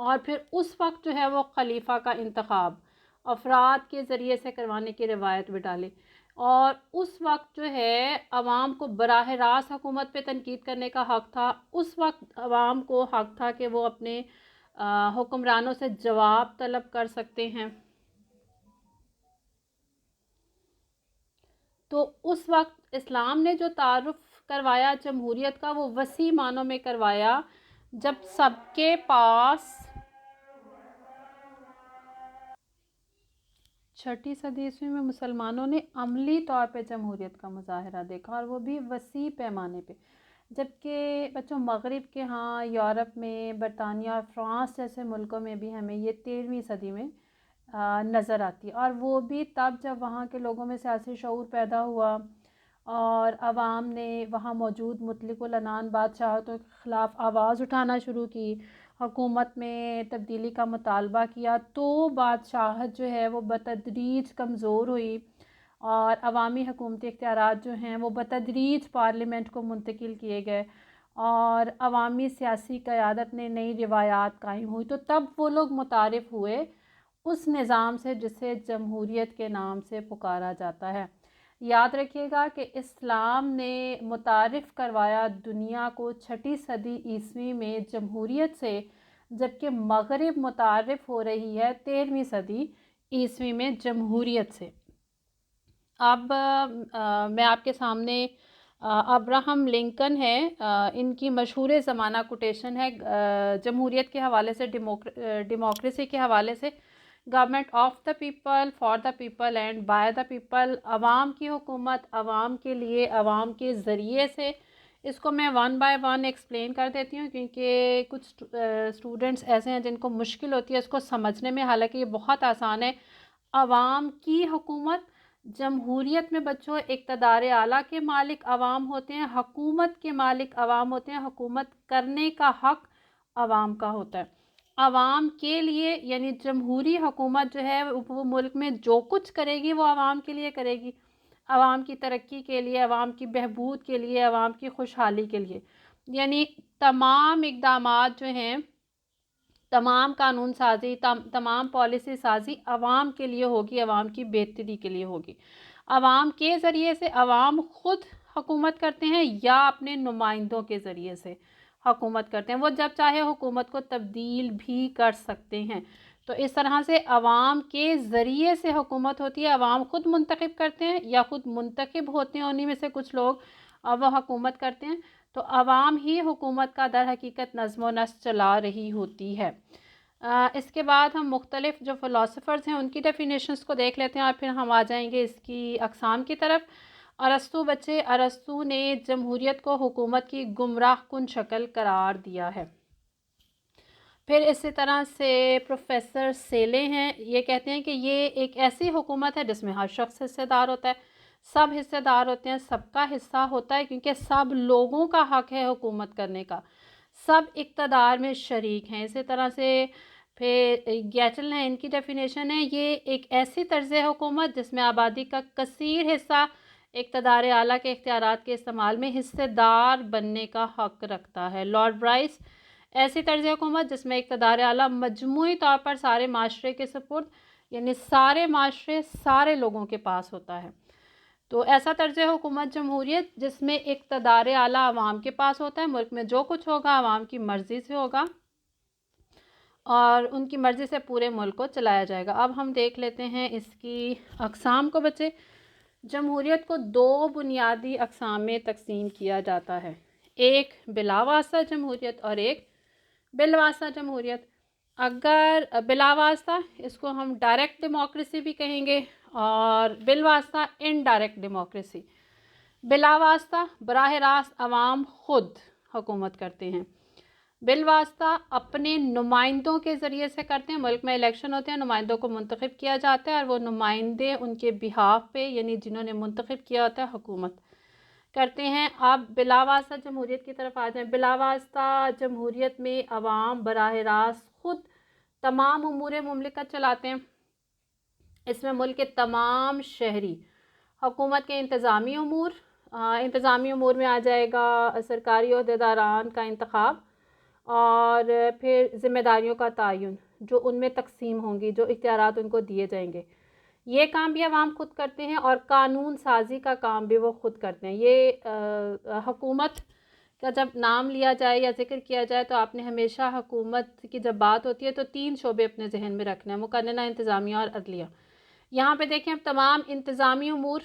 اور پھر اس وقت جو ہے وہ خلیفہ کا انتخاب افراد کے ذریعے سے کروانے کی روایت بھی ڈالے، اور اس وقت جو ہے عوام کو براہ راست حکومت پہ تنقید کرنے کا حق تھا، اس وقت عوام کو حق تھا کہ وہ اپنے حکمرانوں سے جواب طلب کر سکتے ہیں۔ تو اس وقت اسلام نے جو تعارف کروایا جمہوریت کا، وہ وسیع معنوں میں کروایا، جب سب کے پاس 6 صدی عیسوی میں مسلمانوں نے عملی طور پہ جمہوریت کا مظاہرہ دیکھا، اور وہ بھی وسیع پیمانے پہ، جبکہ بچوں مغرب کے ہاں یورپ میں برطانیہ اور فرانس جیسے ملکوں میں بھی ہمیں یہ 13ویں صدی میں نظر آتی ہے، اور وہ بھی تب جب وہاں کے لوگوں میں سیاسی شعور پیدا ہوا اور عوام نے وہاں موجود مطلق العنان بادشاہتوں کے خلاف آواز اٹھانا شروع کی، حکومت میں تبدیلی کا مطالبہ کیا، تو بادشاہت جو ہے وہ بتدریج کمزور ہوئی، اور عوامی حکومتی اختیارات جو ہیں وہ بتدریج پارلیمنٹ کو منتقل کیے گئے، اور عوامی سیاسی قیادت نے نئی روایات قائم ہوئی۔ تو تب وہ لوگ متعارف ہوئے اس نظام سے جسے جمہوریت کے نام سے پکارا جاتا ہے۔ یاد رکھیے گا کہ اسلام نے متعارف کروایا دنیا کو 6 صدی عیسوی میں جمہوریت سے، جبکہ مغرب متعارف ہو رہی ہے 13ویں صدی عیسوی میں جمہوریت سے۔ اب میں آپ کے سامنے ابراہم لنکن ہے، ان کی مشہور زمانہ کوٹیشن ہے جمہوریت کے حوالے سے، ڈیموکریسی کے حوالے سے: government of the people, for the people and by the people, عوام کی حکومت عوام کے لیے عوام کے ذریعے سے۔ اس کو میں 1 بائی 1 ایکسپلین کر دیتی ہوں، کیونکہ کچھ اسٹوڈنٹس ایسے ہیں جن کو مشکل ہوتی ہے اس کو سمجھنے میں، حالانکہ یہ بہت آسان ہے۔ عوام کی حکومت، جمہوریت میں بچوں اقتدار اعلیٰ کے مالک عوام ہوتے ہیں، حکومت کے مالک عوام ہوتے ہیں، حکومت کرنے کا حق عوام کا ہوتا ہے۔ عوام کے لیے، یعنی جمہوری حکومت جو ہے وہ ملک میں جو کچھ کرے گی وہ عوام کے لیے کرے گی، عوام کی ترقی کے لیے، عوام کی بہبود کے لیے، عوام کی خوشحالی کے لیے، یعنی تمام اقدامات جو ہیں، تمام قانون سازی، تمام پالیسی سازی عوام کے لیے ہوگی، عوام کی بہتری کے لیے ہوگی۔ عوام کے ذریعے سے عوام خود حکومت کرتے ہیں یا اپنے نمائندوں کے ذریعے سے حکومت کرتے ہیں، وہ جب چاہے حکومت کو تبدیل بھی کر سکتے ہیں۔ تو اس طرح سے عوام کے ذریعے سے حکومت ہوتی ہے، عوام خود منتخب کرتے ہیں یا خود منتخب ہوتے ہیں انہی میں سے کچھ لوگ، وہ حکومت کرتے ہیں۔ تو عوام ہی حکومت کا در حقیقت نظم و نسق چلا رہی ہوتی ہے۔ اس کے بعد ہم مختلف جو فلاسفرز ہیں ان کی ڈیفینیشنز کو دیکھ لیتے ہیں، اور پھر ہم آ جائیں گے اس کی اقسام کی طرف۔ ارسطو نے جمہوریت کو حکومت کی گمراہ کن شکل قرار دیا ہے۔ پھر اسی طرح سے پروفیسر سیلے ہیں، یہ کہتے ہیں کہ یہ ایک ایسی حکومت ہے جس میں ہر شخص حصے دار ہوتا ہے، سب حصے دار ہوتے ہیں، سب کا حصہ ہوتا ہے، کیونکہ سب لوگوں کا حق ہے حکومت کرنے کا، سب اقتدار میں شریک ہیں۔ اسی طرح سے پھر گیٹل ہیں، ان کی ڈیفینیشن ہے: یہ ایک ایسی طرز حکومت جس میں آبادی کا کثیر حصہ اقتدار اعلیٰ کے اختیارات کے استعمال میں حصے دار بننے کا حق رکھتا ہے۔ لارڈ برائس: ایسی طرز حکومت جس میں اقتدار اعلیٰ مجموعی طور پر سارے معاشرے کے سپرد، یعنی سارے معاشرے سارے لوگوں کے پاس ہوتا ہے۔ تو ایسا طرز حکومت جمہوریت جس میں اقتدار اعلیٰ عوام کے پاس ہوتا ہے، ملک میں جو کچھ ہوگا عوام کی مرضی سے ہوگا اور ان کی مرضی سے پورے ملک کو چلایا جائے گا۔ اب ہم دیکھ لیتے ہیں اس کی اقسام کو بچے۔ جمہوریت کو 2 بنیادی اقسام میں تقسیم کیا جاتا ہے: ایک بلا واسطہ جمہوریت اور ایک بالواسطہ جمہوریت۔ اگر بلا واسطہ، اس کو ہم ڈائریکٹ ڈیموکریسی بھی کہیں گے، اور بالواسطہ انڈائریکٹ ڈیموکریسی۔ بلا واسطہ براہ راست عوام خود حکومت کرتے ہیں، بالواسطہ اپنے نمائندوں کے ذریعے سے کرتے ہیں، ملک میں الیکشن ہوتے ہیں، نمائندوں کو منتخب کیا جاتا ہے اور وہ نمائندے ان کے بہاف پہ، یعنی جنہوں نے منتخب کیا ہوتا ہے، حکومت کرتے ہیں۔ اب بلا واسطہ جمہوریت کی طرف آ جائیں۔ بلا واسطہ جمہوریت میں عوام براہ راست خود تمام امور مملکت چلاتے ہیں۔ اس میں ملک کے تمام شہری حکومت کے انتظامی امور میں آ جائے گا سرکاری عہدیداران کا انتخاب، اور پھر ذمہ داریوں کا تعین جو ان میں تقسیم ہوں گی، جو اختیارات ان کو دیے جائیں گے، یہ کام بھی عوام خود کرتے ہیں، اور قانون سازی کا کام بھی وہ خود کرتے ہیں۔ یہ حکومت کا جب نام لیا جائے یا ذکر کیا جائے تو آپ نے ہمیشہ حکومت کی جب بات ہوتی ہے تو 3 شعبے اپنے ذہن میں رکھنا ہے: مقننہ، انتظامیہ اور عدلیہ۔ یہاں پہ دیکھیں، اب تمام انتظامی امور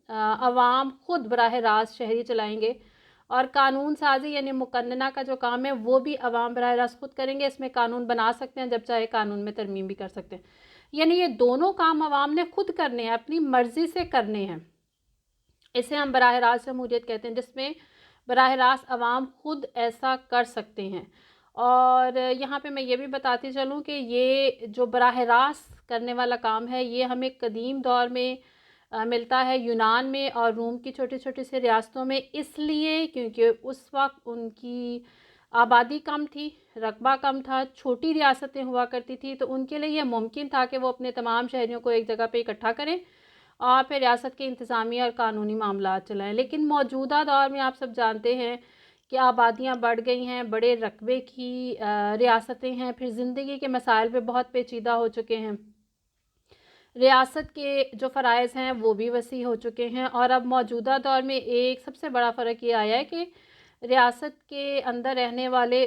عوام خود براہ راست شہری چلائیں گے، اور قانون سازی یعنی مقننہ کا جو کام ہے وہ بھی عوام براہ راست خود کریں گے۔ اس میں قانون بنا سکتے ہیں، جب چاہے قانون میں ترمیم بھی کر سکتے ہیں، یعنی یہ دونوں کام عوام نے خود کرنے ہیں، اپنی مرضی سے کرنے ہیں۔ اسے ہم براہ راست جمہوریت کہتے ہیں، جس میں براہ راست عوام خود ایسا کر سکتے ہیں۔ اور یہاں پہ میں یہ بھی بتاتی چلوں کہ یہ جو براہ راست کرنے والا کام ہے یہ ہمیں قدیم دور میں ملتا ہے یونان میں اور روم کی چھوٹی چھوٹی سی ریاستوں میں، اس لیے کیونکہ اس وقت ان کی آبادی کم تھی، رقبہ کم تھا، چھوٹی ریاستیں ہوا کرتی تھی، تو ان کے لیے یہ ممکن تھا کہ وہ اپنے تمام شہریوں کو ایک جگہ پہ اکٹھا کریں اور پھر ریاست کے انتظامی اور قانونی معاملات چلائیں۔ لیکن موجودہ دور میں آپ سب جانتے ہیں کہ آبادیاں بڑھ گئی ہیں، بڑے رقبے کی ریاستیں ہیں، پھر زندگی کے مسائل پہ بہت پیچیدہ ہو چکے ہیں، ریاست کے جو فرائض ہیں وہ بھی وسیع ہو چکے ہیں، اور اب موجودہ دور میں ایک سب سے بڑا فرق یہ آیا ہے کہ ریاست کے اندر رہنے والے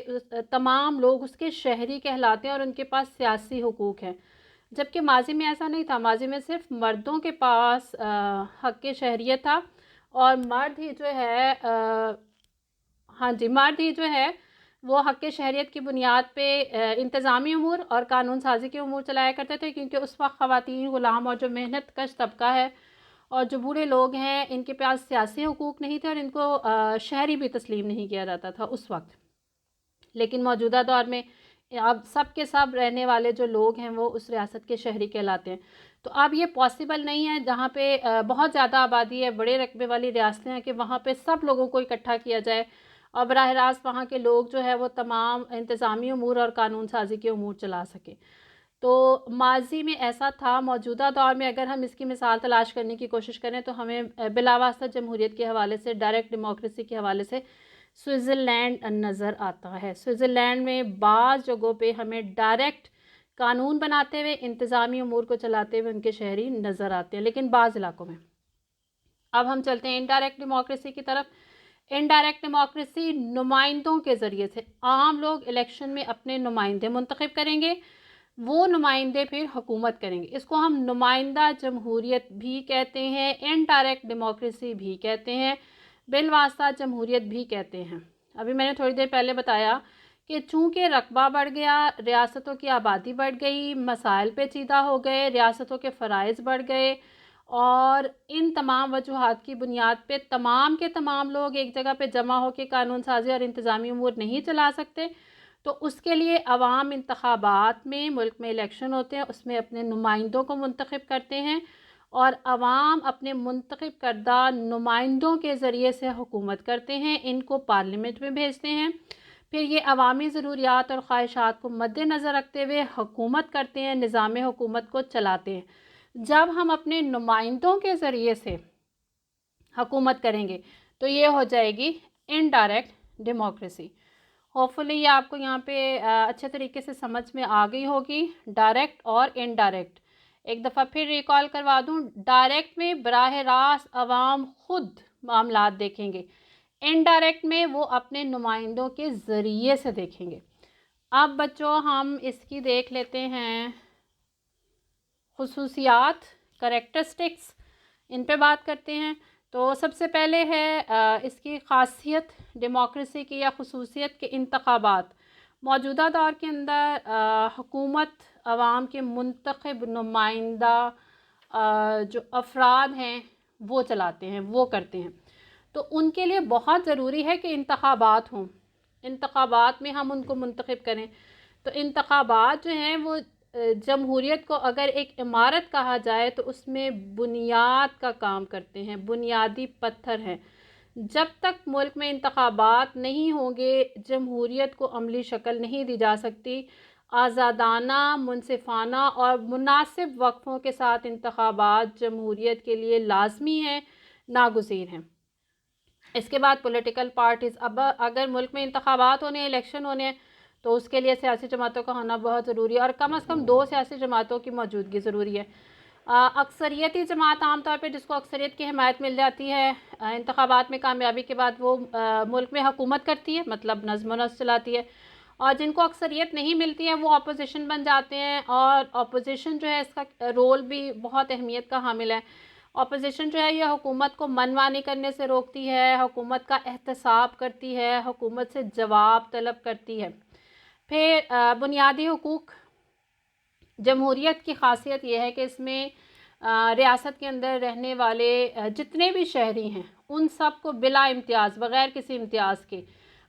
تمام لوگ اس کے شہری کہلاتے ہیں اور ان کے پاس سیاسی حقوق ہیں، جبکہ ماضی میں ایسا نہیں تھا۔ ماضی میں صرف مردوں کے پاس حق شہریت تھا، اور مرد ہی جو ہے مرد ہی جو ہے وہ حق شہریت کی بنیاد پہ انتظامی امور اور قانون سازی کے امور چلایا کرتے تھے، کیونکہ اس وقت خواتین، غلام اور جو محنت کش طبقہ ہے اور جو بوڑھے لوگ ہیں ان کے پاس سیاسی حقوق نہیں تھے، اور ان کو شہری بھی تسلیم نہیں کیا جاتا تھا اس وقت۔ لیکن موجودہ دور میں اب سب کے سب رہنے والے جو لوگ ہیں وہ اس ریاست کے شہری کہلاتے ہیں۔ تو اب یہ پاسبل نہیں ہے جہاں پہ بہت زیادہ آبادی ہے، بڑے رقبے والی ریاستیں ہیں، کہ وہاں پہ سب لوگوں کو اکٹھا کیا جائے اور براہ راست وہاں کے لوگ جو ہے وہ تمام انتظامی امور اور قانون سازی کے امور چلا سکیں۔ تو ماضی میں ایسا تھا، موجودہ دور میں اگر ہم اس کی مثال تلاش کرنے کی کوشش کریں تو ہمیں بلاواسطہ جمہوریت کے حوالے سے، ڈائریکٹ ڈیموکریسی کے حوالے سے سوئٹزرلینڈ نظر آتا ہے۔ سوئٹزرلینڈ میں بعض جگہوں پہ ہمیں ڈائریکٹ قانون بناتے ہوئے، انتظامی امور کو چلاتے ہوئے ان کے شہری نظر آتے ہیں، لیکن بعض علاقوں میں۔ اب ہم چلتے ہیں انڈائریکٹ ڈیموکریسی کی طرف۔ انڈائریکٹ ڈیموکریسی نمائندوں کے ذریعے سے، عام لوگ الیکشن میں اپنے نمائندے منتخب کریں گے، وہ نمائندے پھر حکومت کریں گے۔ اس کو ہم نمائندہ جمہوریت بھی کہتے ہیں، انڈائریکٹ ڈیموکریسی بھی کہتے ہیں، بالواسطہ جمہوریت بھی کہتے ہیں۔ ابھی میں نے تھوڑی دیر پہلے بتایا کہ چونکہ رقبہ بڑھ گیا، ریاستوں کی آبادی بڑھ گئی، مسائل پیچیدہ ہو گئے، ریاستوں کے فرائض بڑھ گئے، اور ان تمام وجوہات کی بنیاد پہ تمام کے تمام لوگ ایک جگہ پہ جمع ہو کے قانون سازی اور انتظامی امور نہیں چلا سکتے، تو اس کے لیے عوام انتخابات میں، ملک میں الیکشن ہوتے ہیں، اس میں اپنے نمائندوں کو منتخب کرتے ہیں، اور عوام اپنے منتخب کردہ نمائندوں کے ذریعے سے حکومت کرتے ہیں، ان کو پارلیمنٹ میں بھیجتے ہیں، پھر یہ عوامی ضروریات اور خواہشات کو مد نظر رکھتے ہوئے حکومت کرتے ہیں، نظام حکومت کو چلاتے ہیں۔ جب ہم اپنے نمائندوں کے ذریعے سے حکومت کریں گے تو یہ ہو جائے گی انڈائریکٹ ڈیموکریسی۔ ہوپ فلی یہ آپ کو یہاں پہ اچھے طریقے سے سمجھ میں آ گئی ہوگی، ڈائریکٹ اور انڈائریکٹ۔ ایک دفعہ پھر ریکال کروا دوں، ڈائریکٹ میں براہ راست عوام خود معاملات دیکھیں گے، انڈائریکٹ میں وہ اپنے نمائندوں کے ذریعے سے دیکھیں گے۔ اب بچوں ہم اس کی دیکھ لیتے ہیں خصوصیات، کریکٹرسٹکس، ان پہ بات کرتے ہیں۔ تو سب سے پہلے ہے اس کی خاصیت ڈیموکریسی کی یا خصوصیت کے انتخابات۔ موجودہ دور کے اندر حکومت عوام کے منتخب نمائندہ جو افراد ہیں وہ چلاتے ہیں، وہ کرتے ہیں، تو ان کے لیے بہت ضروری ہے کہ انتخابات ہوں، انتخابات میں ہم ان کو منتخب کریں۔ تو انتخابات جو ہیں وہ جمہوریت کو اگر ایک عمارت کہا جائے تو اس میں بنیاد کا کام کرتے ہیں، بنیادی پتھر ہیں۔ جب تک ملک میں انتخابات نہیں ہوں گے، جمہوریت کو عملی شکل نہیں دی جا سکتی۔ آزادانہ، منصفانہ اور مناسب وقفوں کے ساتھ انتخابات جمہوریت کے لیے لازمی ہیں، ناگزیر ہیں۔ اس کے بعد پولیٹیکل پارٹیز، اب اگر ملک میں انتخابات ہونے، الیکشن ہونے تو اس کے لیے سیاسی جماعتوں کا ہونا بہت ضروری ہے، اور کم از کم 2 سیاسی جماعتوں کی موجودگی ضروری ہے۔ اکثریتی جماعت عام طور پہ جس کو اکثریت کی حمایت مل جاتی ہے انتخابات میں کامیابی کے بعد، وہ ملک میں حکومت کرتی ہے، مطلب نظم و نسق چلاتی ہے، اور جن کو اکثریت نہیں ملتی ہے وہ اپوزیشن بن جاتے ہیں، اور اپوزیشن جو ہے اس کا رول بھی بہت اہمیت کا حامل ہے۔ اپوزیشن جو ہے یہ حکومت کو منمانی کرنے سے روکتی ہے، حکومت کا احتساب کرتی ہے، حکومت سے جواب طلب کرتی ہے۔ پھر بنیادی حقوق، جمہوریت کی خاصیت یہ ہے کہ اس میں ریاست کے اندر رہنے والے جتنے بھی شہری ہیں ان سب کو بلا امتیاز، بغیر کسی امتیاز کے،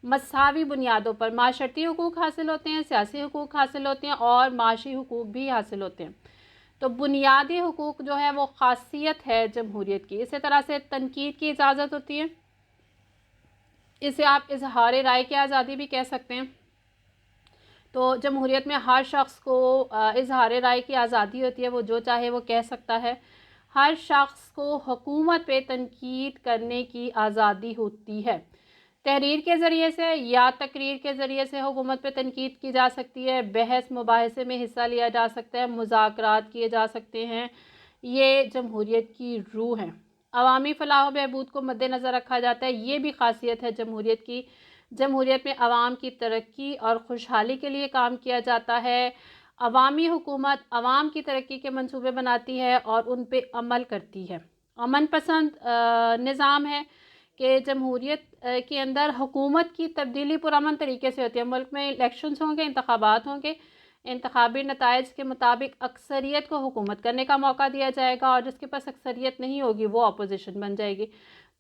مساوی بنیادوں پر معاشرتی حقوق حاصل ہوتے ہیں، سیاسی حقوق حاصل ہوتے ہیں، اور معاشی حقوق بھی حاصل ہوتے ہیں۔ تو بنیادی حقوق جو ہے وہ خاصیت ہے جمہوریت کی۔ اسی طرح سے تنقید کی اجازت ہوتی ہے، اسے آپ اظہار رائے کی آزادی بھی کہہ سکتے ہیں۔ تو جمہوریت میں ہر شخص کو اظہار رائے کی آزادی ہوتی ہے، وہ جو چاہے وہ کہہ سکتا ہے۔ ہر شخص کو حکومت پہ تنقید کرنے کی آزادی ہوتی ہے۔ تحریر کے ذریعے سے یا تقریر کے ذریعے سے حکومت پہ تنقید کی جا سکتی ہے، بحث مباحثے میں حصہ لیا جا سکتا ہے، مذاکرات کیے جا سکتے ہیں۔ یہ جمہوریت کی روح ہے۔ عوامی فلاح و بہبود کو مد نظر رکھا جاتا ہے، یہ بھی خاصیت ہے جمہوریت کی۔ جمہوریت میں عوام کی ترقی اور خوشحالی کے لیے کام کیا جاتا ہے۔ عوامی حکومت عوام کی ترقی کے منصوبے بناتی ہے اور ان پہ عمل کرتی ہے۔ امن پسند نظام ہے کہ جمہوریت کے اندر حکومت کی تبدیلی پرامن طریقے سے ہوتی ہے۔ ملک میں الیکشنز ہوں گے، انتخابات ہوں گے، انتخابی نتائج کے مطابق اکثریت کو حکومت کرنے کا موقع دیا جائے گا، اور جس کے پاس اکثریت نہیں ہوگی وہ اپوزیشن بن جائے گی۔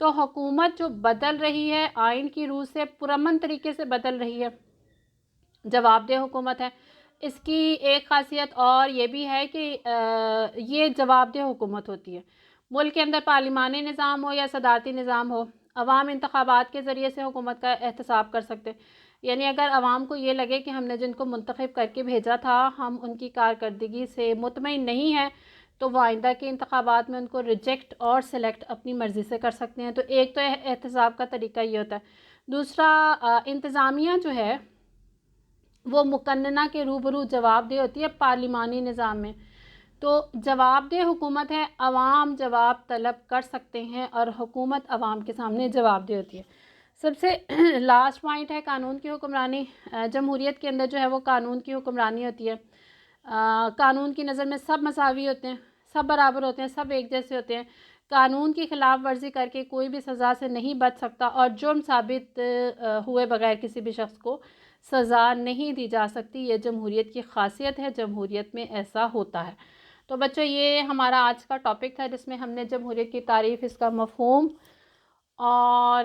تو حکومت جو بدل رہی ہے آئین کی روح سے پرامن طریقے سے بدل رہی ہے، جواب دہ حکومت ہے۔ اس کی ایک خاصیت اور یہ بھی ہے کہ یہ جواب دہ حکومت ہوتی ہے۔ ملک کے اندر پارلیمانی نظام ہو یا صدارتی نظام ہو، عوام انتخابات کے ذریعے سے حکومت کا احتساب کر سکتے ہیں۔ یعنی اگر عوام کو یہ لگے کہ ہم نے جن کو منتخب کر کے بھیجا تھا ہم ان کی کارکردگی سے مطمئن نہیں ہیں، تو وہ آئندہ کے انتخابات میں ان کو ریجیکٹ اور سلیکٹ اپنی مرضی سے کر سکتے ہیں۔ تو ایک تو احتساب کا طریقہ یہ ہوتا ہے۔ دوسرا، انتظامیہ جو ہے وہ مقننہ کے روبرو جواب دہ ہوتی ہے پارلیمانی نظام میں۔ تو جواب دہ حکومت ہے، عوام جواب طلب کر سکتے ہیں اور حکومت عوام کے سامنے جواب دہ ہوتی ہے۔ سب سے لاسٹ پوائنٹ ہے قانون کی حکمرانی۔ جمہوریت کے اندر جو ہے وہ قانون کی حکمرانی ہوتی ہے۔ قانون کی نظر میں سب مساوی ہوتے ہیں، سب برابر ہوتے ہیں، سب ایک جیسے ہوتے ہیں۔ قانون کی خلاف ورزی کر کے کوئی بھی سزا سے نہیں بچ سکتا، اور جرم ثابت ہوئے بغیر کسی بھی شخص کو سزا نہیں دی جا سکتی۔ یہ جمہوریت کی خاصیت ہے، جمہوریت میں ایسا ہوتا ہے۔ تو بچوں یہ ہمارا آج کا ٹاپک تھا جس میں ہم نے جمہوریت کی تعریف، اس کا مفہوم، اور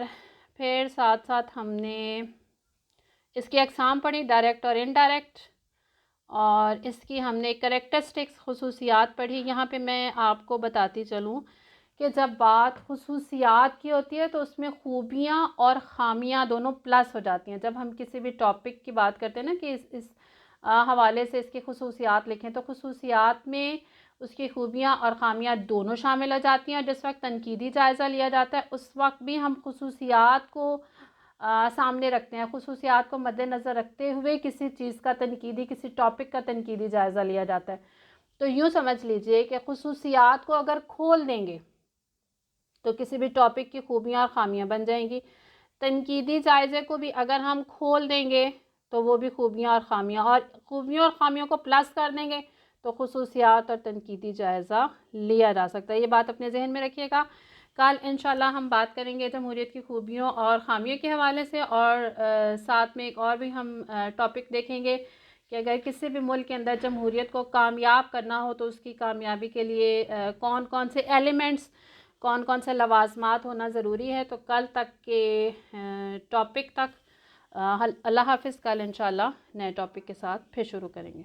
پھر ساتھ ساتھ ہم نے اس کی اقسام پڑھی، ڈائریکٹ اور انڈائریکٹ، اور اس کی ہم نے کریکٹرسٹکس، خصوصیات پڑھی۔ یہاں پہ میں آپ کو بتاتی چلوں کہ جب بات خصوصیات کی ہوتی ہے تو اس میں خوبیاں اور خامیاں دونوں پلس ہو جاتی ہیں۔ جب ہم کسی بھی ٹاپک کی بات کرتے ہیں نا کہ اس حوالے سے اس کی خصوصیات لکھیں، تو خصوصیات میں اس کی خوبیاں اور خامیاں دونوں شامل ہو جاتی ہیں، اور جس وقت تنقیدی جائزہ لیا جاتا ہے اس وقت بھی ہم خصوصیات کو سامنے رکھتے ہیں، خصوصیات کو مد نظر رکھتے ہوئے کسی چیز کا تنقیدی، کسی ٹاپک کا تنقیدی جائزہ لیا جاتا ہے۔ تو یوں سمجھ لیجئے کہ خصوصیات کو اگر کھول دیں گے تو کسی بھی ٹاپک کی خوبیاں اور خامیاں بن جائیں گی، تنقیدی جائزے کو بھی اگر ہم کھول دیں گے تو وہ بھی خوبیاں اور خامیاں، اور خوبیوں اور خامیوں کو پلس کر دیں گے تو خصوصیات اور تنقیدی جائزہ لیا جا سکتا ہے۔ یہ بات اپنے ذہن میں رکھیے گا۔ کل انشاءاللہ ہم بات کریں گے جمہوریت کی خوبیوں اور خامیوں کے حوالے سے، اور ساتھ میں ایک اور بھی ہم ٹاپک دیکھیں گے کہ اگر کسی بھی ملک کے اندر جمہوریت کو کامیاب کرنا ہو تو اس کی کامیابی کے لیے کون کون سے ایلیمنٹس، کون کون سے لوازمات ہونا ضروری ہے۔ تو کل تک کے ٹاپک تک اللہ حافظ۔ کل انشاءاللہ نئے ٹاپک کے ساتھ پھر شروع کریں گے۔